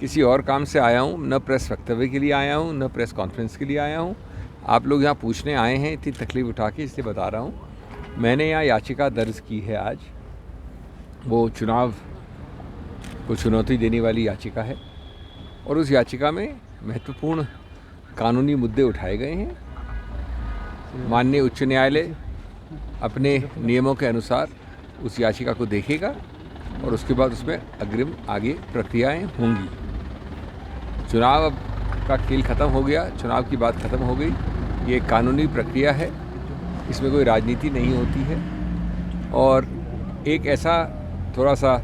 किसी और काम से आया हूँ, न प्रेस वक्तव्य के लिए आया हूँ, न प्रेस कॉन्फ्रेंस के लिए आया हूँ। आप लोग यहाँ पूछने आए हैं, इतनी तकलीफ उठा के, इसलिए बता रहा हूँ। मैंने यहाँ याचिका दर्ज की है आज। वो चुनाव को चुनौती देने वाली याचिका है और उस याचिका में महत्वपूर्ण कानूनी मुद्दे उठाए गए हैं। माननीय उच्च न्यायालय अपने नियमों के अनुसार उस याचिका को देखेगा और उसके बाद उसमें अग्रिम आगे प्रक्रियाएं होंगी। चुनाव अब का खेल ख़त्म हो गया, चुनाव की बात ख़त्म हो गई। ये कानूनी प्रक्रिया है, इसमें कोई राजनीति नहीं होती है। और एक ऐसा थोड़ा सा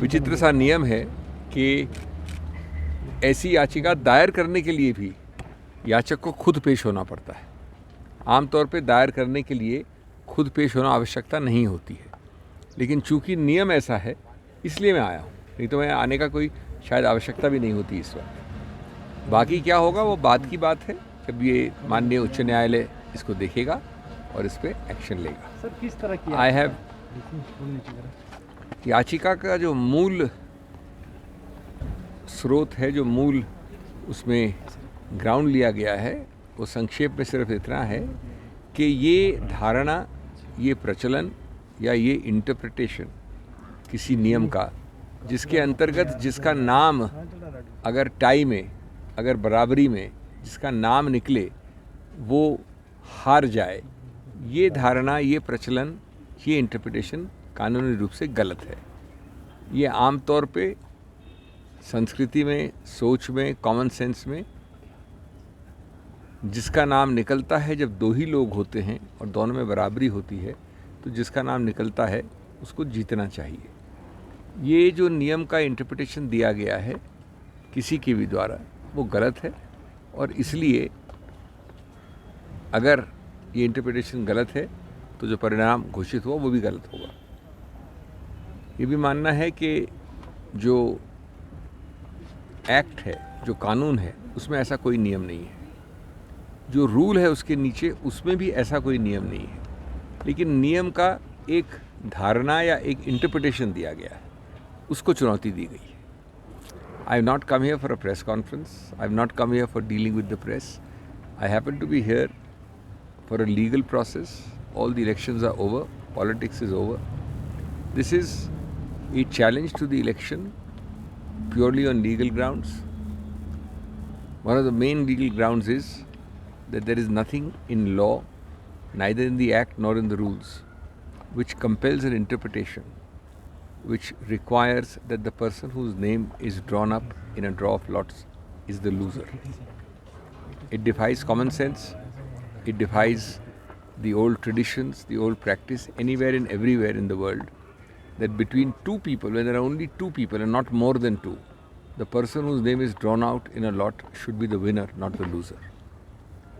विचित्र सा नियम है कि ऐसी याचिका दायर करने के लिए भी याचक को खुद पेश होना पड़ता है। आमतौर पे दायर करने के लिए खुद पेश होना आवश्यकता नहीं होती है, लेकिन चूंकि नियम ऐसा है इसलिए मैं आया हूँ, नहीं तो मैं आने का कोई शायद आवश्यकता भी नहीं होती इस वक्त। बाकी क्या होगा वो बात की बात है, जब ये माननीय उच्च न्यायालय इसको देखेगा और इस पर एक्शन लेगा। सर किस तरह की आई हैव याचिका का जो मूल स्रोत है, जो मूल उसमें ग्राउंड लिया गया है, वो संक्षेप में सिर्फ इतना है कि ये धारणा, ये प्रचलन या ये इंटरप्रिटेशन किसी नियम का जिसके अंतर्गत जिसका नाम अगर टाई में, अगर बराबरी में जिसका नाम निकले वो हार जाए, ये धारणा, ये प्रचलन, ये इंटरप्रिटेशन कानूनी रूप से गलत है। ये आमतौर पे संस्कृति में, सोच में, कॉमन सेंस में जिसका नाम निकलता है जब दो ही लोग होते हैं और दोनों में बराबरी होती है, तो जिसका नाम निकलता है उसको जीतना चाहिए। ये जो नियम का इंटरप्रिटेशन दिया गया है किसी के भी द्वारा, वो गलत है और इसलिए अगर ये इंटरप्रिटेशन गलत है तो जो परिणाम घोषित हुआ वो भी गलत होगा। ये भी मानना है कि जो एक्ट है, जो कानून है, उसमें ऐसा कोई नियम नहीं है। जो रूल है उसके नीचे, उसमें भी ऐसा कोई नियम नहीं है, लेकिन नियम का एक धारणा या एक इंटरप्रिटेशन दिया गया है, उसको चुनौती दी गई है। I have not come here for a press conference, I have not come here for dealing with the press. I happen to be here for a legal process. All the elections are over, politics is over. This is a challenge to the election purely on legal grounds. One of the main legal grounds is that there is nothing in law, neither in the act nor in the rules, which compels an interpretation, which requires that the person whose name is drawn up in a draw of lots is the loser. It defies common sense, it defies the old traditions, the old practice anywhere and everywhere in the world, that between two people, when there are only two people and not more than two, the person whose name is drawn out in a lot should be the winner, not the loser.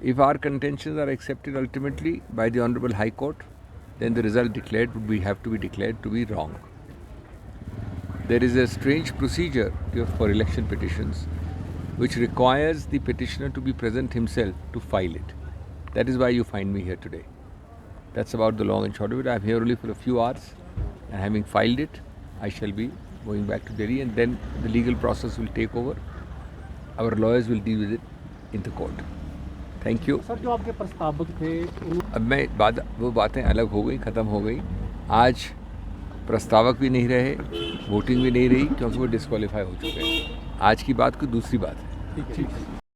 If our contentions are accepted ultimately by the Honorable High Court, then the result declared would have to be declared to be wrong. There is a strange procedure for election petitions which requires the petitioner to be present himself to file it. That is why you find me here today. That's about the long and short of it. I am here only for a few hours. And having filed it, I shall be going back to Delhi, and then the legal process will take over. Our lawyers will deal with it in the court. Thank you. Sir जो आपके प्रस्तावक थे अब मैं वो बातें अलग हो गई, ख़त्म हो गई। आज प्रस्तावक भी नहीं रहे, वोटिंग भी नहीं रही, क्योंकि वो डिस्क्वालीफाई हो चुके हैं। आज की बात कोई दूसरी बात है। ठीक है।